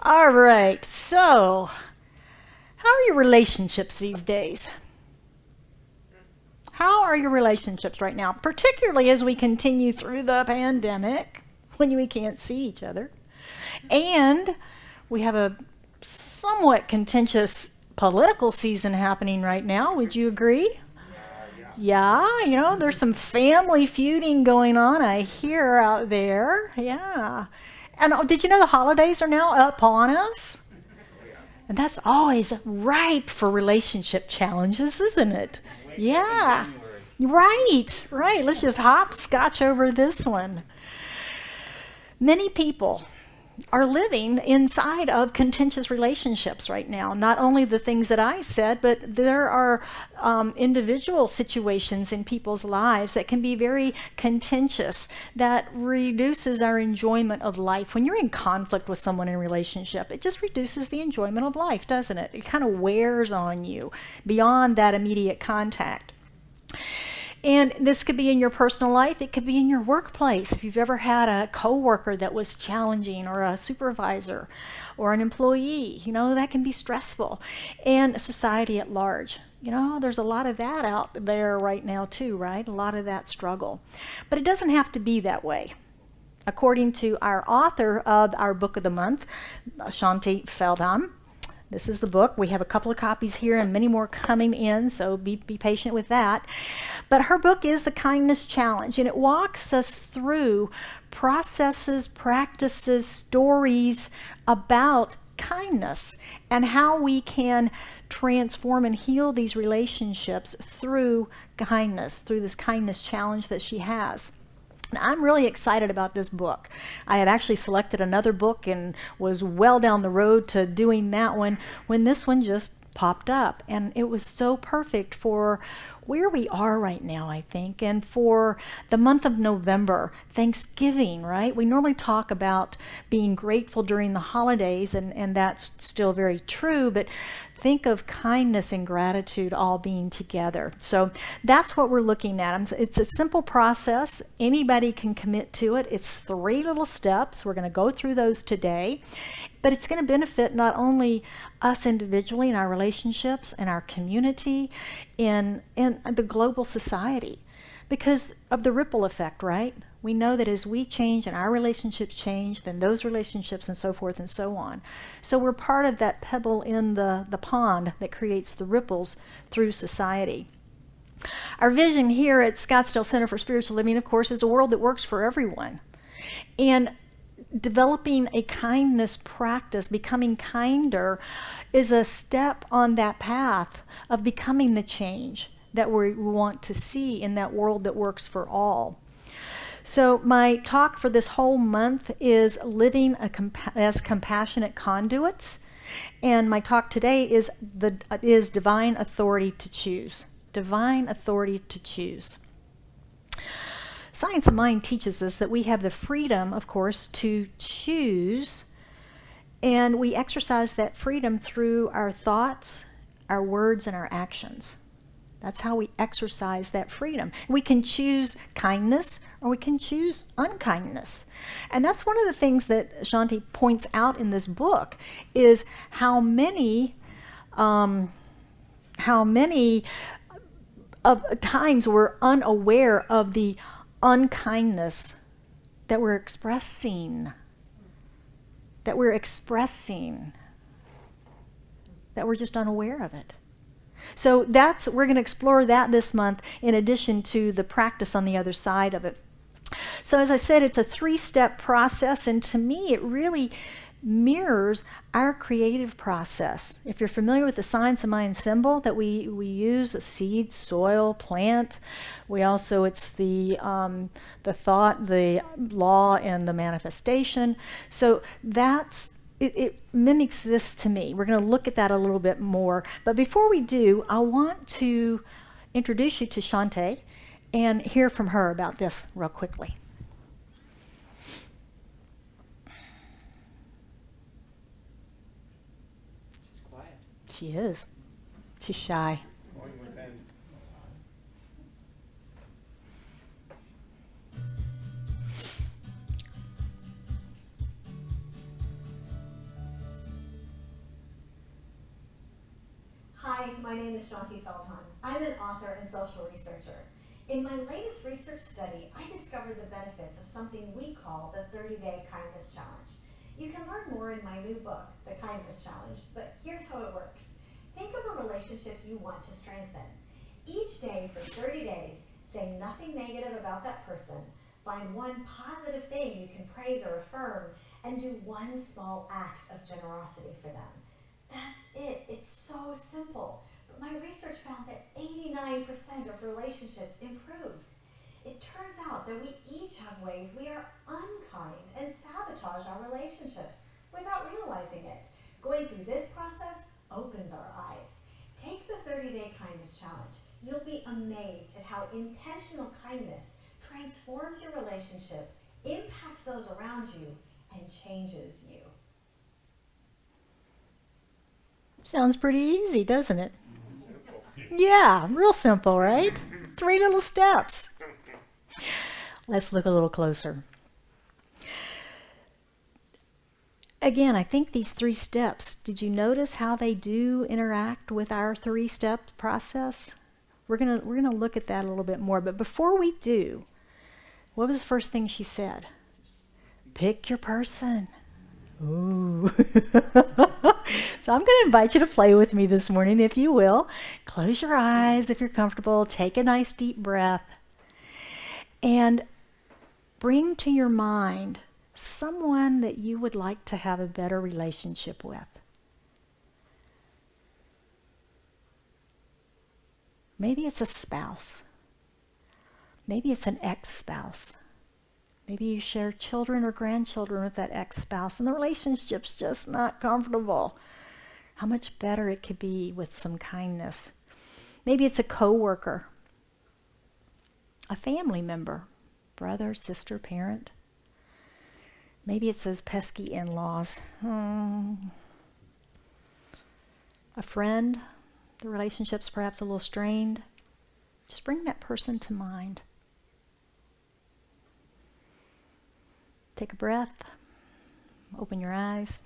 All right, so how are your relationships these days? How are your relationships right now, particularly as we continue through the pandemic when we can't see each other? And we have a somewhat contentious political season happening right now. Would you agree? Yeah, there's some family feuding going on, I hear out there. Yeah. And did you know the holidays are now upon us? And that's always ripe for relationship challenges, isn't it? Yeah. Right, right. Let's just hopscotch over this one. Many people are living inside of contentious relationships right now. Not only the things that I said, but there are individual situations in people's lives that can be very contentious, that reduces our enjoyment of life. When you're in conflict with someone in a relationship, it just reduces the enjoyment of life, doesn't it? It kind of wears on you beyond that immediate contact. And this could be in your personal life. It could be in your workplace. If you've ever had a coworker that was challenging, or a supervisor, or an employee, that can be stressful. And society at large. There's a lot of that out there right now too, right? A lot of that struggle. But it doesn't have to be that way. According to our author of our book of the month, Shanti Feldham, this is the book. We have a couple of copies here and many more coming in, so be patient with that. But her book is The Kindness Challenge, and it walks us through processes, practices, stories about kindness and how we can transform and heal these relationships through kindness, through this kindness challenge that she has. I'm really excited about this book. I had actually selected another book and was well down the road to doing that one when this one just popped up. And it was so perfect for where we are right now, I think, and for the month of November, Thanksgiving, right? We normally talk about being grateful during the holidays, and that's still very true, but think of kindness and gratitude all being together. So that's what we're looking at. It's a simple process. Anybody can commit to it. It's 3 little steps. We're going to go through those today. But it's going to benefit not only us individually in our relationships and our community, in the global society, because of the ripple effect, right? We know that as we change and our relationships change, then those relationships and so forth and so on. So we're part of that pebble in the pond that creates the ripples through society. Our vision here at Scottsdale Center for Spiritual Living, of course, is a world that works for everyone. And developing a kindness practice, becoming kinder, is a step on that path of becoming the change that we want to see in that world that works for all. So my talk for this whole month is living as compassionate conduits. And my talk today is divine authority to choose. Divine authority to choose. Science of Mind teaches us that we have the freedom, of course, to choose, and we exercise that freedom through our thoughts, our words, and our actions. That's how we exercise that freedom. We can choose kindness or we can choose unkindness. And that's one of the things that Shanti points out in this book, is how many of times we're unaware of the unkindness that we're expressing, that we're just unaware of it. So we're going to explore that this month, in addition to the practice on the other side of it. So as I said, it's a 3-step process, and to me it really mirrors our creative process. If you're familiar with the Science of Mind symbol that we use, a seed, soil, plant, it's the thought, the law, and the manifestation. So it mimics this to me. We're going to look at that a little bit more. But before we do, I want to introduce you to Shanti and hear from her about this real quickly. She's quiet. She is. She's shy. my name is Shanti Feldhahn. I'm an author and social researcher. In my latest research study, I discovered the benefits of something we call the 30-Day Kindness Challenge. You can learn more in my new book, The Kindness Challenge, but here's how it works. Think of a relationship you want to strengthen. Each day for 30 days, say nothing negative about that person, find one positive thing you can praise or affirm, and do one small act of generosity for them. That's it. It's so simple. But my research found that 89% of relationships improved. It turns out that we each have ways we are unkind and sabotage our relationships without realizing it. Going through this process opens our eyes. Take the 30-Day Kindness Challenge. You'll be amazed at how intentional kindness transforms your relationship, impacts those around you, and changes you. Sounds pretty easy, doesn't it? Yeah, real simple, right? 3 little steps. Let's look a little closer. Again, I think these 3 steps, did you notice how they do interact with our 3-step process? We're gonna look at that a little bit more, but before we do, what was the first thing she said? Pick your person. Ooh. So I'm going to invite you to play with me this morning, if you will. Close your eyes if you're comfortable. Take a nice deep breath. And bring to your mind someone that you would like to have a better relationship with. Maybe it's a spouse. Maybe it's an ex-spouse. Maybe you share children or grandchildren with that ex-spouse and the relationship's just not comfortable. How much better it could be with some kindness. Maybe it's a coworker, a family member, brother, sister, parent. Maybe it's those pesky in-laws. A friend, the relationship's perhaps a little strained. Just bring that person to mind. Take a breath. Open your eyes.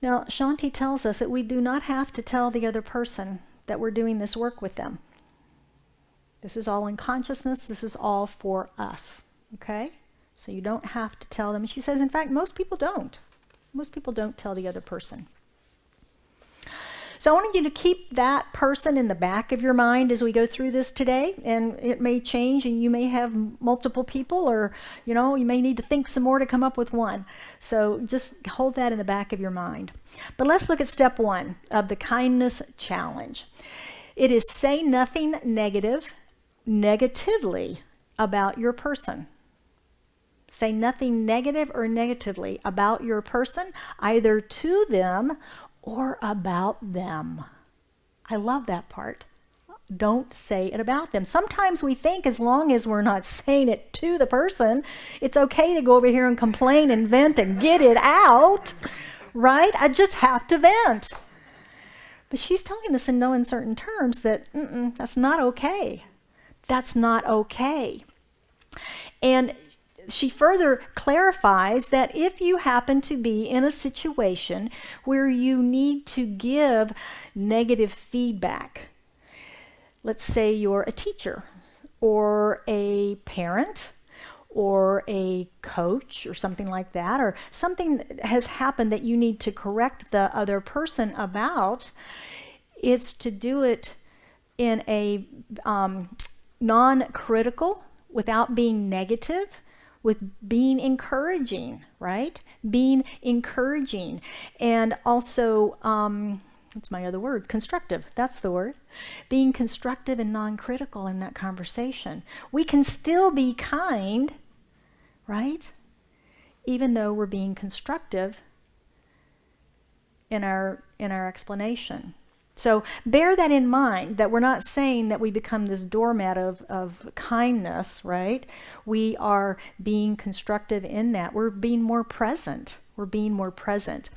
Now, Shanti tells us that we do not have to tell the other person that we're doing this work with them. This is all in consciousness. This is all for us. Okay? So you don't have to tell them. She says, in fact, most people don't. Most people don't tell the other person. So I wanted you to keep that person in the back of your mind as we go through this today, and it may change and you may have multiple people, or you may need to think some more to come up with one. So just hold that in the back of your mind. But let's look at step 1 of the kindness challenge. It is say nothing negatively about your person. Say nothing negative or negatively about your person, either to them or about them. I love that part. Don't say it about them. Sometimes we think as long as we're not saying it to the person, it's okay to go over here and complain and vent and get it out, right? I just have to vent. But she's telling us in no uncertain terms that that's not okay. That's not okay. And she further clarifies that if you happen to be in a situation where you need to give negative feedback, let's say you're a teacher or a parent or a coach or something like that, or something has happened that you need to correct the other person about, it's to do it in a non-critical, without being negative, with being encouraging, right? Being encouraging. And also, what's my other word? Constructive. That's the word. Being constructive and non-critical in that conversation. We can still be kind, right? Even though we're being constructive in our explanation. So bear that in mind, that we're not saying that we become this doormat of kindness, right? We are being constructive in that. We're being more present. We're being more present.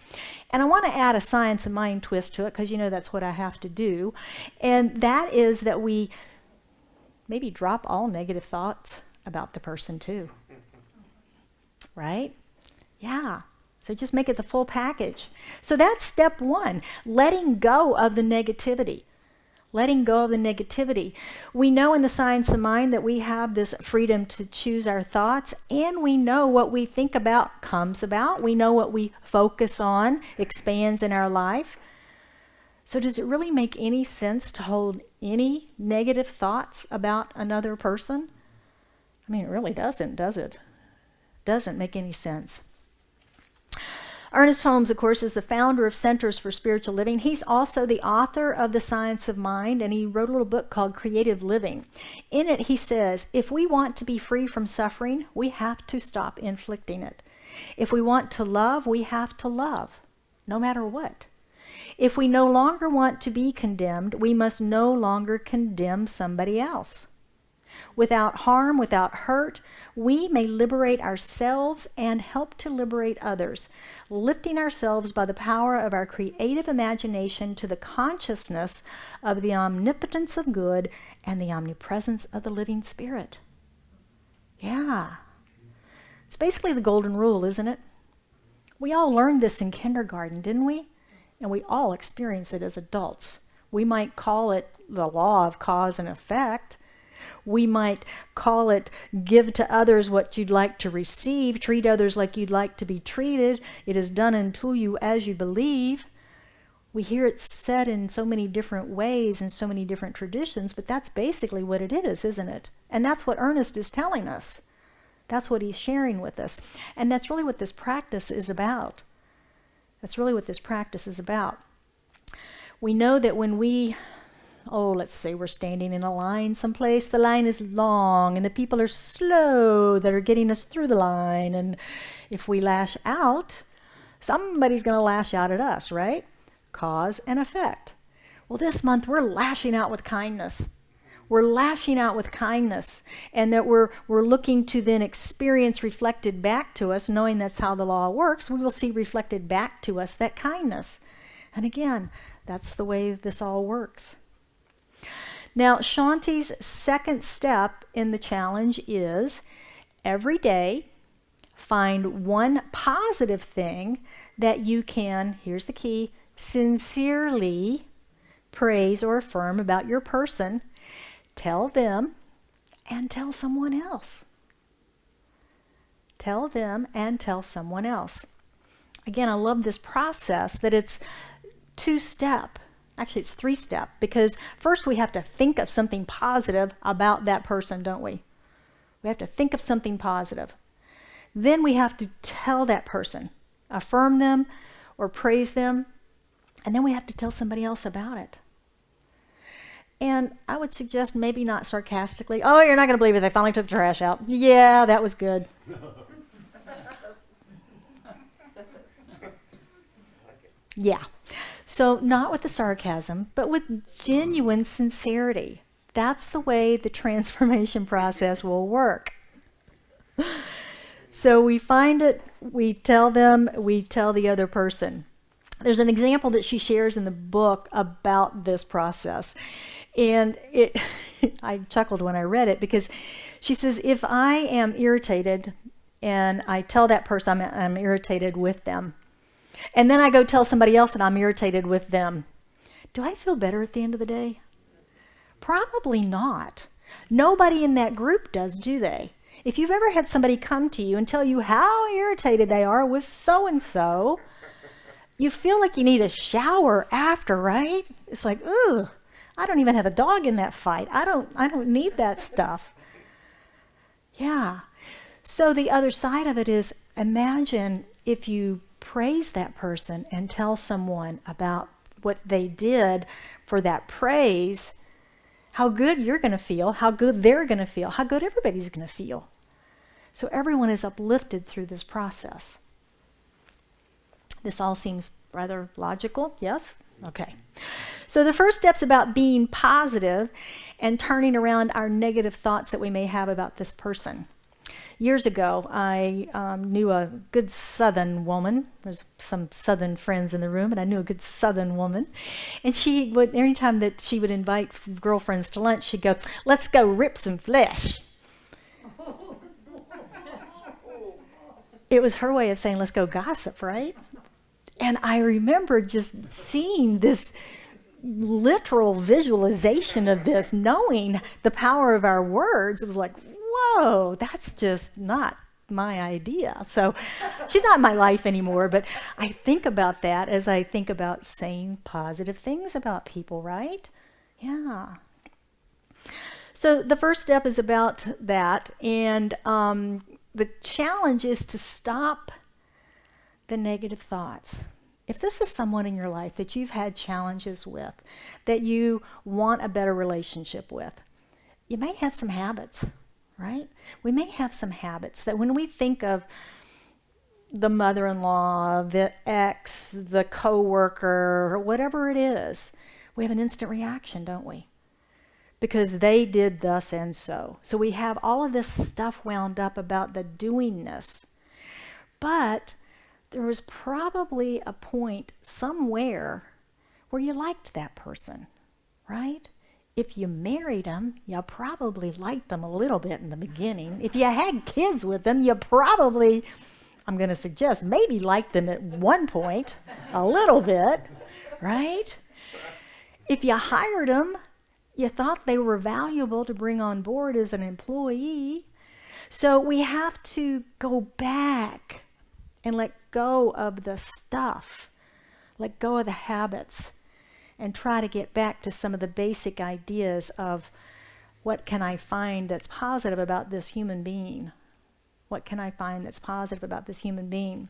And I want to add a science of mind twist to it, because that's what I have to do. And that is that we maybe drop all negative thoughts about the person too. Right? Yeah. So just make it the full package. So that's step one, letting go of the negativity. Letting go of the negativity. We know in the science of mind that we have this freedom to choose our thoughts, and we know what we think about comes about. We know what we focus on expands in our life. So does it really make any sense to hold any negative thoughts about another person? I mean, it really doesn't, does it? Doesn't make any sense. Ernest Holmes, of course, is the founder of Centers for Spiritual Living. He's also the author of The Science of Mind, and he wrote a little book called Creative Living. In it, he says, if we want to be free from suffering, we have to stop inflicting it. If we want to love, we have to love, no matter what. If we no longer want to be condemned, we must no longer condemn somebody else. Without harm, without hurt, we may liberate ourselves and help to liberate others, lifting ourselves by the power of our creative imagination to the consciousness of the omnipotence of good and the omnipresence of the living spirit. Yeah. It's basically the golden rule, isn't it? We all learned this in kindergarten, didn't we? And we all experience it as adults. We might call it the law of cause and effect. We might call it give to others what you'd like to receive, treat others like you'd like to be treated. It is done unto you as you believe. We hear it said in so many different ways and so many different traditions, but that's basically what it is, isn't it? And that's what Ernest is telling us. That's what he's sharing with us. And that's really what this practice is about. That's really what this practice is about. We know that when we let's say we're standing in a line someplace, the line is long and the people are slow that are getting us through the line. And if we lash out, somebody's going to lash out at us, right? Cause and effect. Well, this month we're lashing out with kindness. We're lashing out with kindness, and that we're looking to then experience reflected back to us, knowing that's how the law works. We will see reflected back to us that kindness. And again, that's the way this all works. Now, Shanti's second step in the challenge is every day find one positive thing that you can, here's the key, sincerely praise or affirm about your person. Tell them and tell someone else. Tell them and tell someone else. Again, I love this process that it's two-step. Actually, it's three-step, because first we have to think of something positive about that person, don't we? We have to think of something positive. Then we have to tell that person, affirm them or praise them, and then we have to tell somebody else about it. And I would suggest maybe not sarcastically, oh, you're not going to believe it, they finally took the trash out. Yeah, that was good. Yeah. So not with the sarcasm, but with genuine sincerity. That's the way the transformation process will work. So we find it, we tell them, we tell the other person. There's an example that she shares in the book about this process. And I chuckled when I read it, because she says, if I am irritated and I tell that person I'm irritated with them, and then I go tell somebody else that I'm irritated with them, do I feel better at the end of the day? Probably not. Nobody in that group does, do they? If you've ever had somebody come to you and tell you how irritated they are with so-and-so, you feel like you need a shower after, right? It's like, ugh, I don't even have a dog in that fight. I don't need that stuff. Yeah. So the other side of it is, imagine if you praise that person and tell someone about what they did for that praise, how good you're going to feel, how good they're going to feel, how good everybody's going to feel. So everyone is uplifted through this process. This all seems rather logical, yes? Okay. So the first step's about being positive and turning around our negative thoughts that we may have about this person. Years ago, I knew a good Southern woman. There's some Southern friends in the room, and I knew a good Southern woman. And she would, every time that she would invite girlfriends to lunch, she'd go, "Let's go rip some flesh." It was her way of saying, let's go gossip, right? And I remember just seeing this literal visualization of this, knowing the power of our words. It was like, whoa, that's just not my idea. So she's not in my life anymore, but I think about that as I think about saying positive things about people, right? Yeah. So the first step is about that, and the challenge is to stop the negative thoughts. If this is someone in your life that you've had challenges with, that you want a better relationship with, you may have some habits, right? We may have some habits that when we think of the mother-in-law, the ex, the coworker, or whatever it is, we have an instant reaction, don't we? Because they did thus and so. So we have all of this stuff wound up about the doingness. But there was probably a point somewhere where you liked that person, right? If you married them, you probably liked them a little bit in the beginning. If you had kids with them, you probably, I'm going to suggest, maybe liked them at one point, a little bit, right? If you hired them, you thought they were valuable to bring on board as an employee. So we have to go back and let go of the stuff, let go of the habits, and try to get back to some of the basic ideas of what can I find that's positive about this human being? What can I find that's positive about this human being?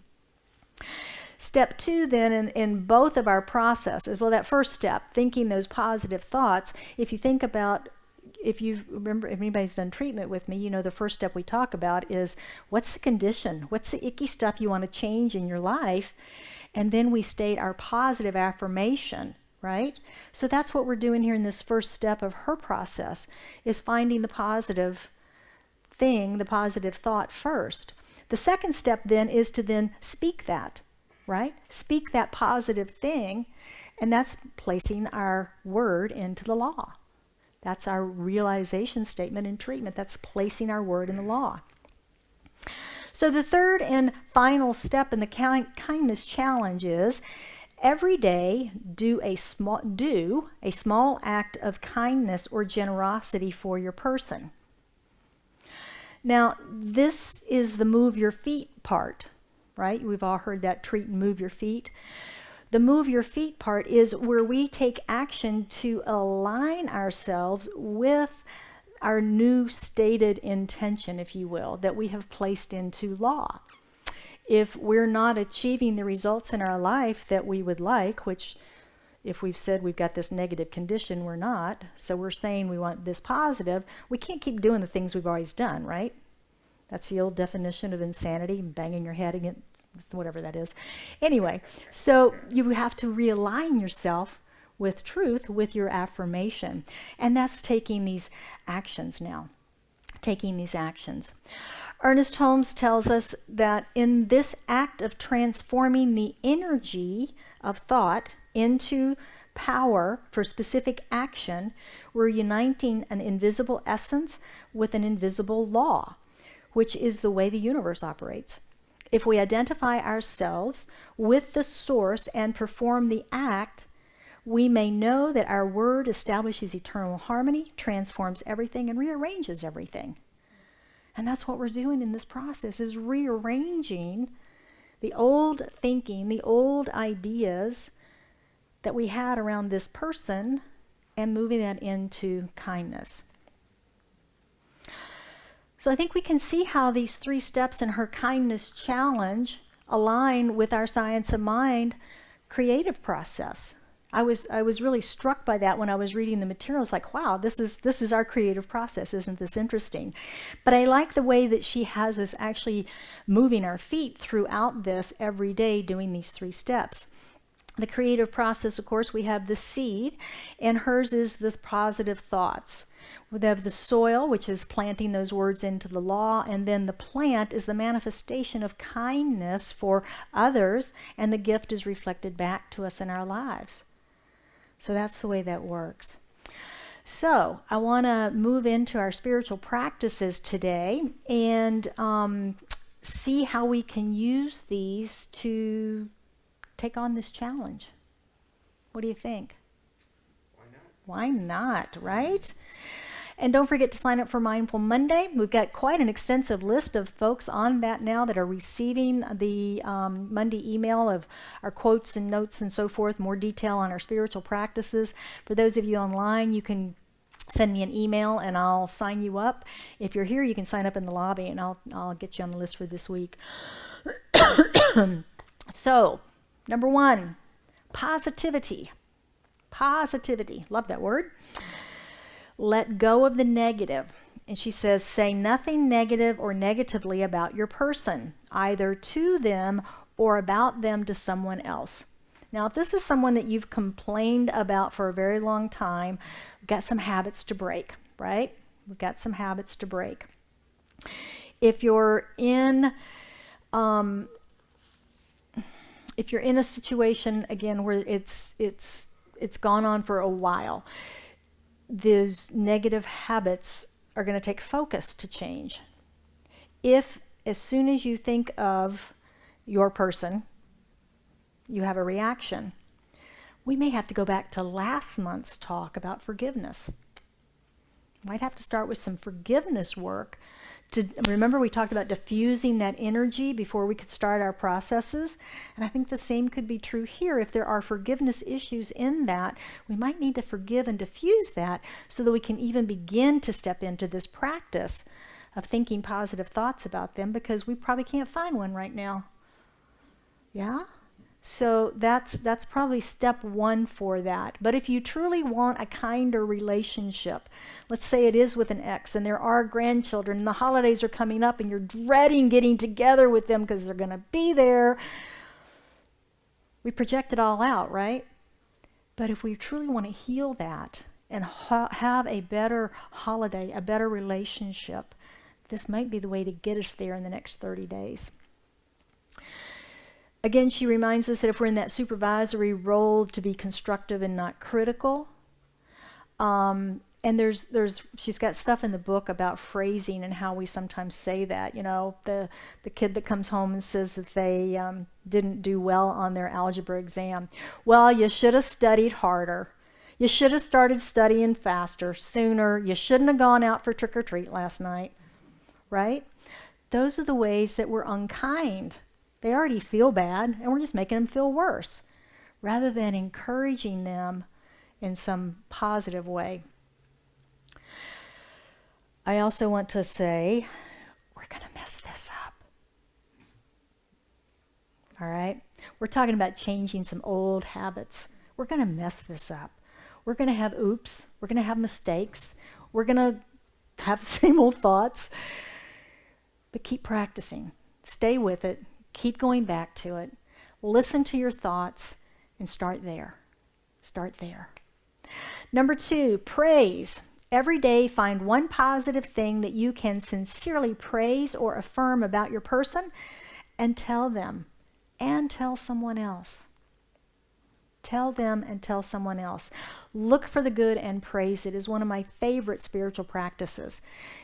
Step 2 then in both of our processes, well, that first step, thinking those positive thoughts, if you think about, if you remember, if anybody's done treatment with me, you know the first step we talk about is what's the condition? What's the icky stuff you want to change in your life? And then we state our positive affirmation, right? So that's what we're doing here in this first step of her process, is finding the positive thing, the positive thought first. The second step then is to then speak that, right? Speak that positive thing, and that's placing our word into the law. That's our realization statement in treatment. That's placing our word in the law. So the third and final step in the kindness challenge is every day do a small act of kindness or generosity for your person. Now, this is the move your feet part, right? We've all heard that treat and move your feet. The move your feet part is where we take action to align ourselves with our new stated intention, if you will, that we have placed into law. If we're not achieving the results in our life that we would like, which if we've said we've got this negative condition, we're not, so we're saying we want this positive, we can't keep doing the things we've always done, right? That's the old definition of insanity, banging your head against whatever that is. Anyway, so you have to realign yourself with truth, with your affirmation. And that's taking these actions now. Taking these actions. Ernest Holmes tells us that in this act of transforming the energy of thought into power for specific action, we're uniting an invisible essence with an invisible law, which is the way the universe operates. If we identify ourselves with the source and perform the act, we may know that our word establishes eternal harmony, transforms everything, and rearranges everything. And that's what we're doing in this process, is rearranging the old thinking, the old ideas that we had around this person and moving that into kindness. So I think we can see how these 3 steps in her kindness challenge align with our science of mind creative process. I was really struck by that when I was reading the materials, like, wow, this is our creative process. Isn't this interesting? But I like the way that she has us actually moving our feet throughout this every day, doing these 3 steps. The creative process, of course, we have the seed, and hers is the positive thoughts. We have the soil, which is planting those words into the law, and then the plant is the manifestation of kindness for others, and the gift is reflected back to us in our lives. So that's the way that works. So I want to move into our spiritual practices today, and see how we can use these to take on this challenge. What do you think? Why not, right? And don't forget to sign up for Mindful Monday. We've got quite an extensive list of folks on that now that are receiving the Monday email of our quotes and notes and so forth, more detail on our spiritual practices. For those of you online, you can send me an email and I'll sign you up. If you're here, you can sign up in the lobby and I'll get you on the list for this week. So, number 1, positivity. Positivity. Love that word. Let go of the negative. And she says, say nothing negative or negatively about your person, either to them or about them to someone else. Now, if this is someone that you've complained about for a very long time, we've got some habits to break, right? We've got some habits to break. If you're in a situation, again, where it's gone on for a while, those negative habits are going to take focus to change. If, as soon as you think of your person, you have a reaction, we may have to go back to last month's talk about forgiveness. Might have to start with some forgiveness work. Remember, we talked about diffusing that energy before we could start our processes. And I think the same could be true here. If there are forgiveness issues in that, we might need to forgive and diffuse that so that we can even begin to step into this practice of thinking positive thoughts about them, because we probably can't find one right now. Yeah? So that's probably step 1 for that. But if you truly want a kinder relationship, let's say it is with an ex and there are grandchildren and the holidays are coming up and you're dreading getting together with them because they're going to be there, we project it all out, right? But if we truly want to heal that and have a better holiday, a better relationship, this might be the way to get us there in the next 30 days. Again, she reminds us that if we're in that supervisory role, to be constructive and not critical. And she's got stuff in the book about phrasing and how we sometimes say that. You know, the kid that comes home and says that they didn't do well on their algebra exam. Well, you should have studied harder. You should have started studying faster, sooner. You shouldn't have gone out for trick or treat last night, right? Those are the ways that we're unkind. They already feel bad, and we're just making them feel worse, rather than encouraging them in some positive way. I also want to say, we're going to mess this up. All right? We're talking about changing some old habits. We're going to mess this up. We're going to have oops. We're going to have mistakes. We're going to have the same old thoughts. But keep practicing. Stay with it. Keep going back to it. Listen to your thoughts and start there. Start there. Number 2, praise. Every day, find one positive thing that you can sincerely praise or affirm about your person and tell them and tell someone else. Tell them and tell someone else. Look for the good and praise it is one of my favorite spiritual practices.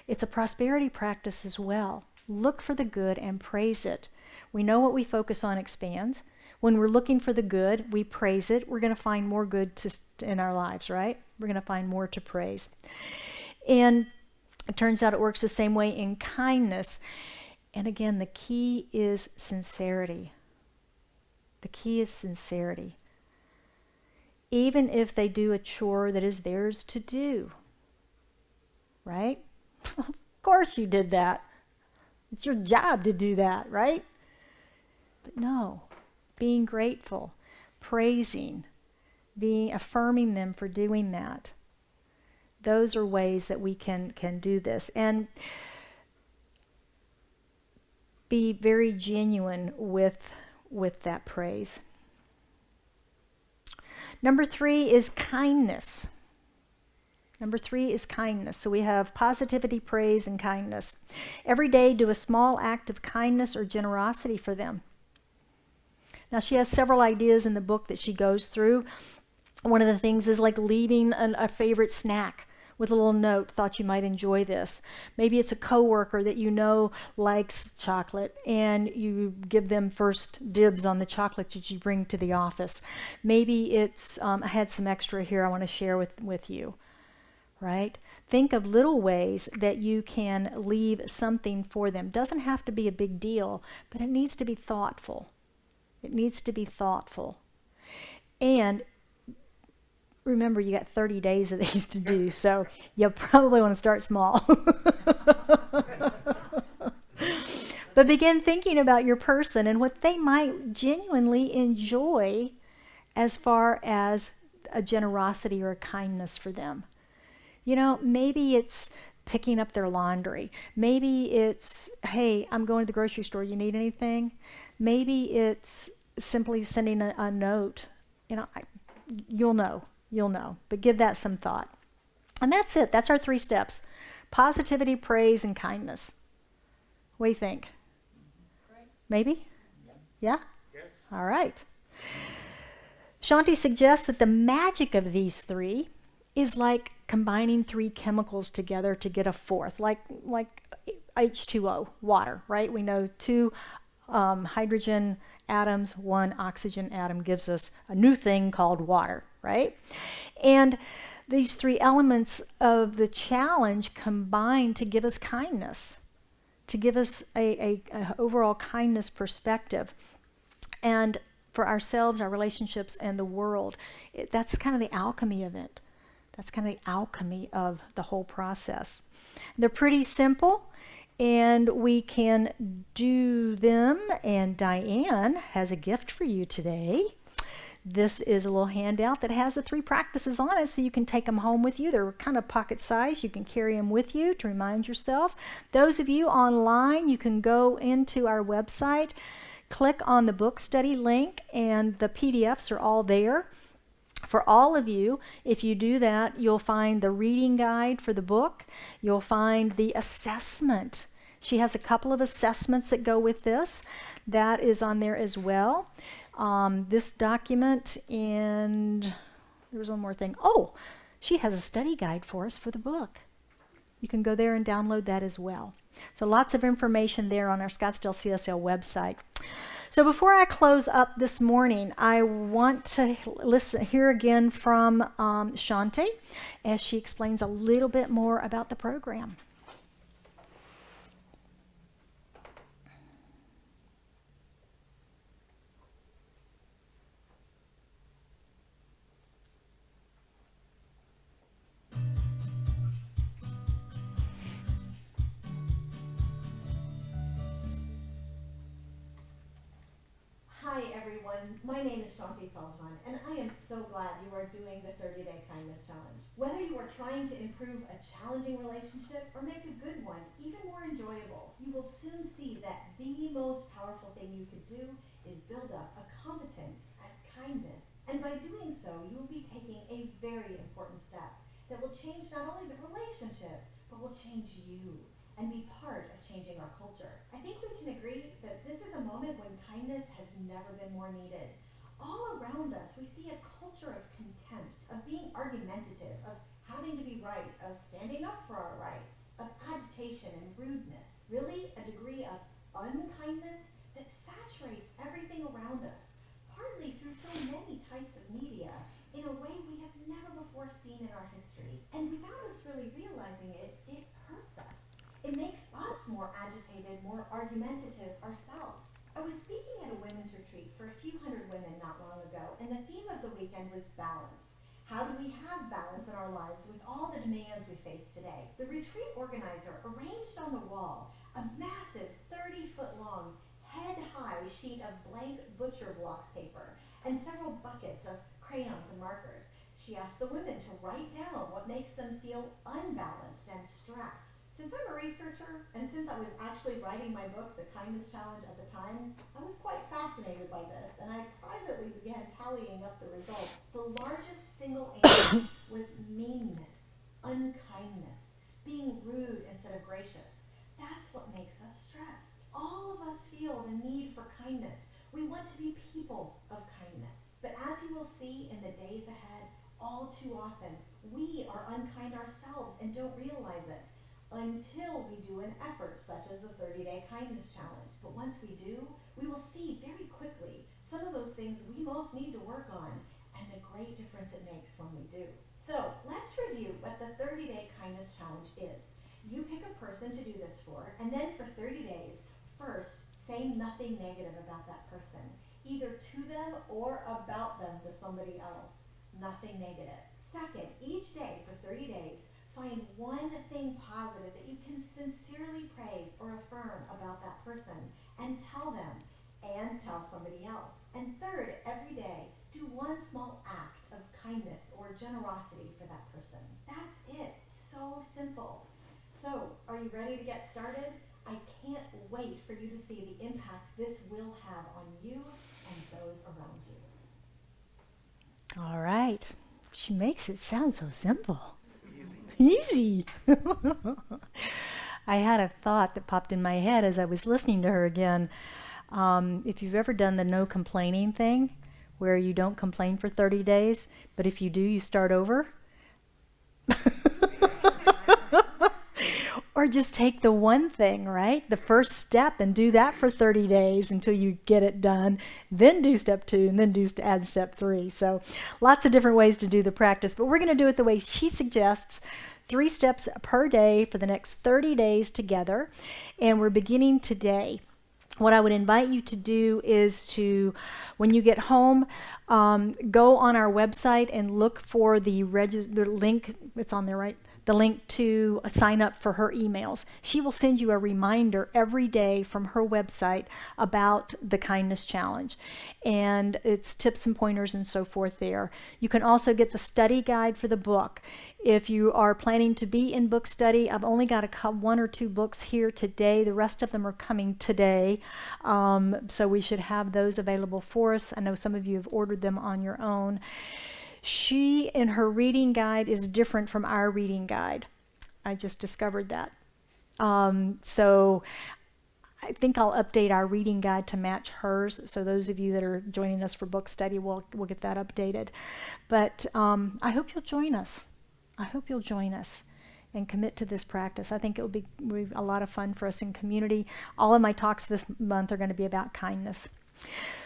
It's a prosperity practice as well. Look for the good and praise it. We know what we focus on expands. When we're looking for the good, we praise it. We're going to find more good in our lives, right? We're going to find more to praise. And it turns out it works the same way in kindness. And again, the key is sincerity. The key is sincerity. Even if they do a chore that is theirs to do, right? Of course you did that. It's your job to do that, right? But no, being grateful, praising, affirming them for doing that. Those are ways that we can do this. And be very genuine with that praise. Number 3 is kindness. Number 3 is kindness. So we have positivity, praise, and kindness. Every day, do a small act of kindness or generosity for them. Now, she has several ideas in the book that she goes through. One of the things is like leaving a favorite snack with a little note, thought you might enjoy this. Maybe it's a coworker that you know likes chocolate and you give them first dibs on the chocolate that you bring to the office. Maybe it's, I had some extra here I want to share with you, right? Think of little ways that you can leave something for them. Doesn't have to be a big deal, but it needs to be thoughtful. It needs to be thoughtful. And remember, you got 30 days of these to do, so you probably want to start small. But begin thinking about your person and what they might genuinely enjoy as far as a generosity or a kindness for them. You know, maybe it's picking up their laundry. Maybe it's, hey, I'm going to the grocery store. You need anything? Maybe it's simply sending a note. You know, you'll know. You'll know. But give that some thought. And that's it. That's our 3 steps. Positivity, praise, and kindness. What do you think? Great. Maybe? Yeah? Yes. All right. Shanti suggests that the magic of these 3 is like combining 3 chemicals together to get a 4th, like H2O, water, right? We know 2 hydrogen atoms, 1 oxygen atom gives us a new thing called water, right? And these 3 elements of the challenge combine to give us kindness, to give us a overall kindness perspective. And for ourselves, our relationships, and the world, that's kind of the alchemy of it. That's kind of the alchemy of the whole process. They're pretty simple, and we can do them. And Diane has a gift for you today. This is a little handout that has the 3 practices on it, so you can take them home with you. They're kind of pocket size. You can carry them with you to remind yourself. Those of you online, you can go into our website, click on the book study link, and the PDFs are all there. For all of you, if you do that, you'll find the reading guide for the book. You'll find the assessment. She has a couple of assessments that go with this. That is on there as well. This document, and there was one more thing. Oh, she has a study guide for us for the book. You can go there and download that as well. So lots of information there on our Scottsdale CSL website. So before I close up this morning, I want to hear again from Shanti as she explains a little bit more about the program. Hi everyone, my name is Shanti Feldman, and I am so glad you are doing the 30-Day Kindness Challenge. Whether you are trying to improve a challenging relationship or make a good one even more enjoyable, you will soon see that the most powerful thing you could do is build up a competence at kindness. And by doing so, you will be taking a very important step that will change not only the relationship, but will change you and be part of changing our culture. I think we can agree that this is a moment when kindness has never been more needed. All around us, we see a culture of contempt, of being argumentative, of having to be right, of standing up for our rights, of agitation and rudeness. Really, a degree of unkindness that saturates everything around us, partly through so many types of media, in a way we have never before seen in our history. And without us really realizing it, it hurts us. It makes us more agitated, more argumentative ourselves. I was speaking at a women's retreat for a few hundred women not long ago, and the theme of the weekend was balance. How do we have balance in our lives with all the demands we face today? The retreat organizer arranged on the wall a massive 30-foot long, head-high sheet of blank butcher block paper and several buckets of crayons and markers. She asked the women to write down what makes them feel unbalanced and stressed. Since I'm a researcher, and since I was actually writing my book, The Kindness Challenge, at the time, I was quite fascinated by this, and I privately began tallying up the results. The largest single answer was meanness, unkindness, being rude instead of gracious. That's what makes us stressed. All of us feel the need for kindness. We want to be people of kindness. But as you will see in the days ahead, all too often, we are unkind ourselves until we do an effort such as the 30-day kindness challenge. But once we do, we will see very quickly some of those things we most need to work on and the great difference it makes when we do. So let's review what the 30-day kindness challenge is. You pick a person to do this for, and then for 30 days, first, say nothing negative about that person, either to them or about them to somebody else. Nothing negative. Second, each day for 30 days, find one thing positive that you can sincerely praise or affirm about that person and tell them and tell somebody else. And third, every day, do one small act of kindness or generosity for that person. That's it. So simple. So, are you ready to get started? I can't wait for you to see the impact this will have on you and those around you. All right. She makes it sound so simple. Easy. I had a thought that popped in my head as I was listening to her again. If you've ever done the no complaining thing, where you don't complain for 30 days, but if you do, you start over. Or just take the one thing, right? The first step and do that for 30 days until you get it done. Then do step 2 and then add step 3. So lots of different ways to do the practice, but we're going to do it the way she suggests. 3 steps per day for the next 30 days together. And we're beginning today. What I would invite you to do is to, when you get home, go on our website and look for the link. It's on there, right? The link to sign up for her emails. She will send you a reminder every day from her website about the kindness challenge, and it's tips and pointers and so forth there. You can also get the study guide for the book. If you are planning to be in book study, I've only got 1 or 2 books here today. The rest of them are coming today, so we should have those available for us. I know some of you have ordered them on your own. She, in her reading guide, is different from our reading guide. I just discovered that. So I think I'll update our reading guide to match hers. So those of you that are joining us for book study, we'll get that updated. But I hope you'll join us. I hope you'll join us and commit to this practice. I think it will be a lot of fun for us in community. All of my talks this month are going to be about kindness.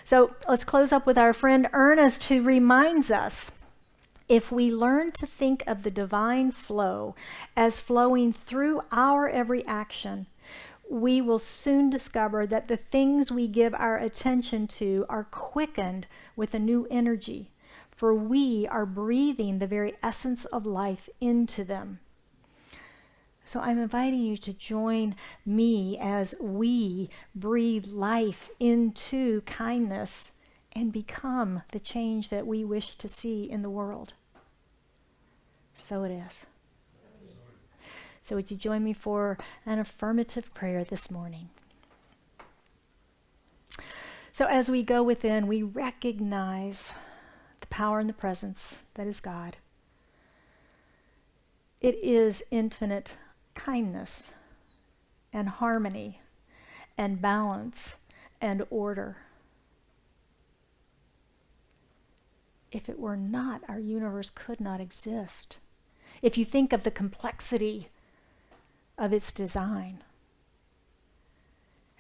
So let's close up with our friend Ernest, who reminds us, if we learn to think of the divine flow as flowing through our every action, we will soon discover that the things we give our attention to are quickened with a new energy, for we are breathing the very essence of life into them. So I'm inviting you to join me as we breathe life into kindness and become the change that we wish to see in the world. So it is. So would you join me for an affirmative prayer this morning? So as we go within, we recognize the power and the presence that is God. It is infinite kindness and harmony and balance and order. If it were not, our universe could not exist. If you think of the complexity of its design,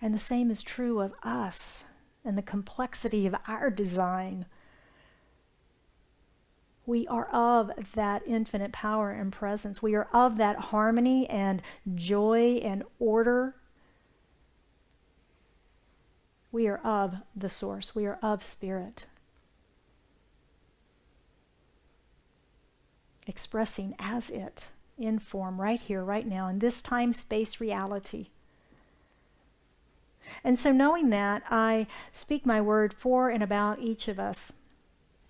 and the same is true of us and the complexity of our design, we are of that infinite power and presence. We are of that harmony and joy and order. We are of the source. We are of spirit. Expressing as it in form right here, right now, in this time-space reality. And so knowing that, I speak my word for and about each of us.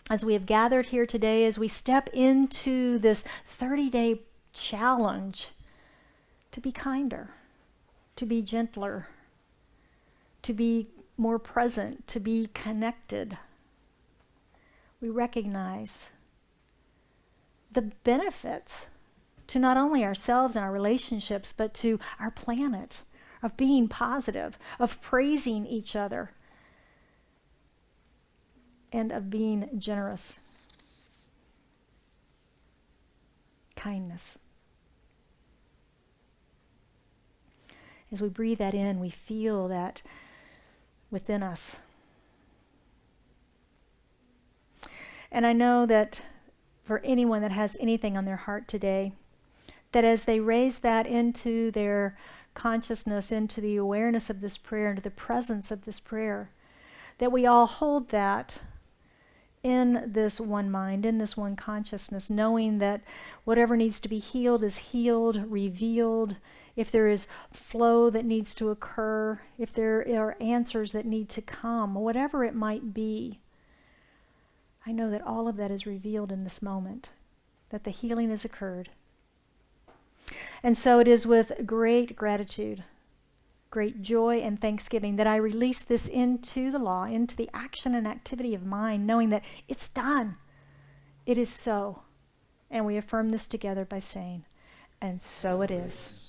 As we have gathered here today, as we step into this 30-day challenge to be kinder, to be gentler, to be more present, to be connected, we recognize the benefits to not only ourselves and our relationships, but to our planet, of being positive, of praising each other, and of being generous. Kindness. As we breathe that in, we feel that within us. And I know that for anyone that has anything on their heart today, that as they raise that into their consciousness, into the awareness of this prayer, into the presence of this prayer, that we all hold that in this one mind, in this one consciousness, knowing that whatever needs to be healed is healed, revealed. If there is flow that needs to occur, if there are answers that need to come, whatever it might be, I know that all of that is revealed in this moment, that the healing has occurred. And so it is with great gratitude, great joy and thanksgiving that I release this into the law, into the action and activity of mind, knowing that it's done. It is so. And we affirm this together by saying, and so it is.